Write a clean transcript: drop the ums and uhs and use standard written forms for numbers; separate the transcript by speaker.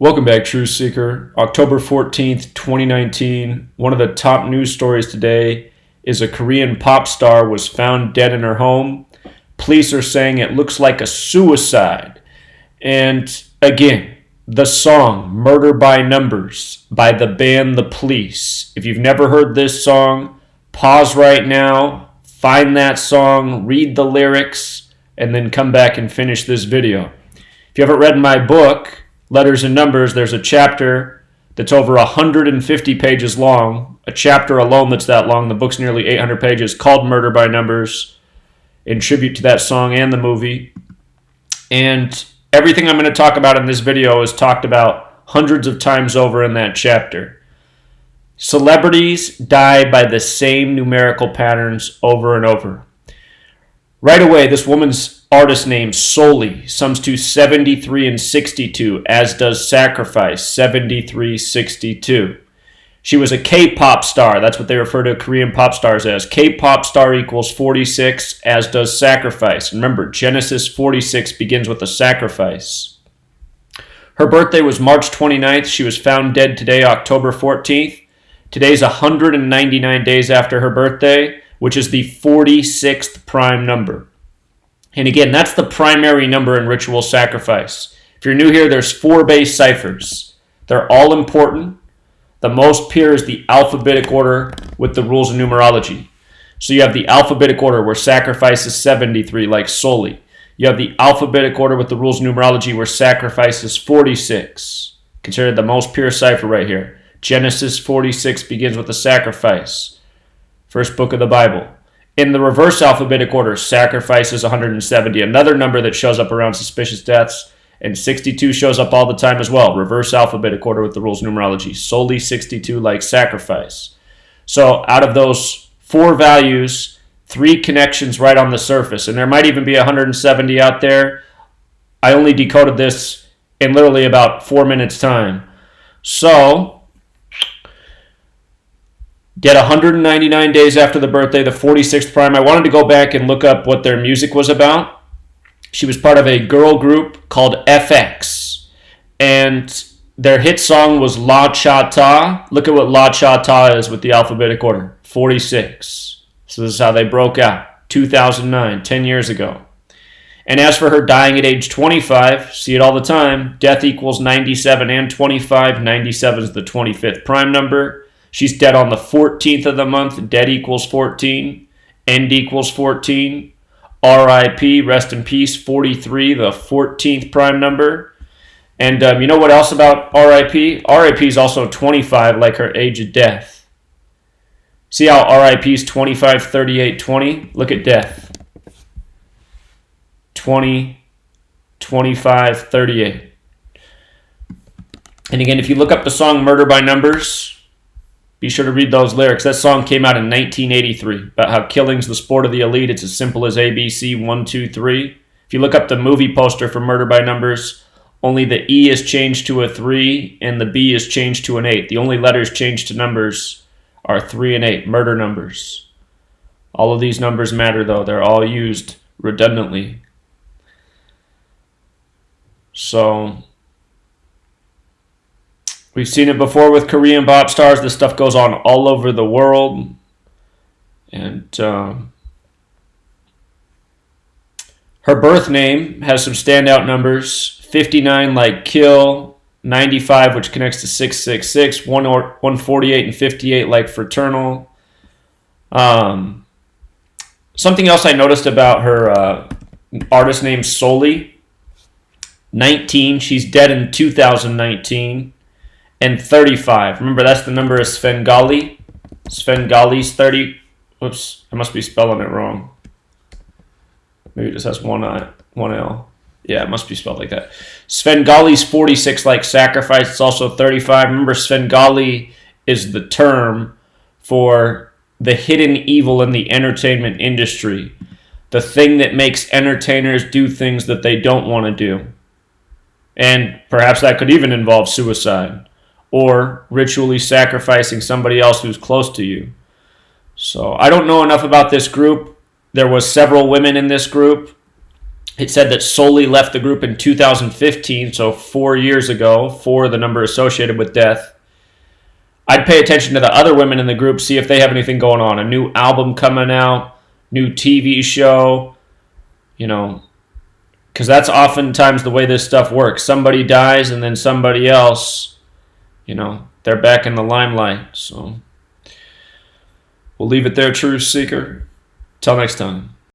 Speaker 1: Welcome back, Truth Seeker. October 14th, 2019. One of the top news stories today is a Korean pop star was found dead in her home. Police are saying it looks like a suicide. And again, the song Murder by Numbers by the band The Police. If you've never heard this song, pause right now, find that song, read the lyrics, and then come back and finish this video. If you haven't read my book, Letters and Numbers, there's a chapter that's over 150 pages long, a chapter alone that's that long. The book's nearly 800 pages, called Murder by Numbers, in tribute to that song and the movie. And everything I'm going to talk about in this video is talked about hundreds of times over in that chapter. Celebrities die by the same numerical patterns over and over. Right away, this woman's artist name, Sulli, sums to 73 and 62, as does Sacrifice, 73, 62. She was a K-pop star. That's what they refer to Korean pop stars as. K-pop star equals 46, as does Sacrifice. Remember, Genesis 46 begins with a sacrifice. Her birthday was March 29th. She was found dead today, October 14th. Today's 199 days after her birthday, which is the 46th prime number. And again, that's the primary number in ritual sacrifice. If you're new here, there's 4 base ciphers. They're all important. The most pure is the alphabetic order with the rules of numerology. So you have the alphabetic order where sacrifice is 73, like Sulli. You have the alphabetic order with the rules of numerology where sacrifice is 46. Considered the most pure cipher right here. Genesis 46 begins with a sacrifice. First book of the Bible. In the reverse alphabetic order, sacrifice is 170, another number that shows up around suspicious deaths, and 62 shows up all the time as well. Reverse alphabetic order with the rules of numerology. Solely 62 like sacrifice. So out of those 4 values, 3 connections right on the surface, and there might even be 170 out there. I only decoded this in literally about 4 minutes time. So dead 199 days after the birthday, the 46th prime. I wanted to go back and look up what their music was about. She was part of a girl group called FX. And their hit song was La Cha Ta. Look at what La Cha Ta is with the alphabetic order. 46. So this is how they broke out. 2009, 10 years ago. And as for her dying at age 25, see it all the time. Death equals 97 and 25. 97 is the 25th prime number. She's dead on the 14th of the month. Dead equals 14. End equals 14. R.I.P. Rest in peace. 43, the 14th prime number. And you know what else about R.I.P.? R.I.P. is also 25, like her age of death. See how R.I.P. is 25, 38, 20? Look at death. 20, 25, 38. And again, if you look up the song Murder by Numbers, be sure to read those lyrics. That song came out in 1983 about how killing's the sport of the elite. It's as simple as ABC 1, 2, 3. If you look up the movie poster for Murder by Numbers, only the E is changed to a 3 and the B is changed to an 8. The only letters changed to numbers are 3 and 8, murder numbers. All of these numbers matter though. They're all used redundantly. So we've seen it before with Korean pop stars. This stuff goes on all over the world. And her birth name has some standout numbers. 59 like kill, 95 which connects to 666, 148 and 58 like fraternal. Something else I noticed about her artist name Sulli. 19, she's dead in 2019. And 35. Remember, that's the number of Svengali. Svengali's 30. Whoops, I must be spelling it wrong. Maybe it just has one L. Yeah, it must be spelled like that. Svengali's 46 like sacrifice. It's also 35. Remember, Svengali is the term for the hidden evil in the entertainment industry. The thing that makes entertainers do things that they don't want to do. And perhaps that could even involve suicide. Or ritually sacrificing somebody else who's close to you. So I don't know enough about this group. There was several women in this group. It said that Sulli left the group in 2015, so 4 years ago, 4 the number associated with death. I'd pay attention to the other women in the group, see if they have anything going on. A new album coming out, new TV show, because that's oftentimes the way this stuff works. Somebody dies and then somebody else, they're back in the limelight. So we'll leave it there, Truth Seeker. Till next time.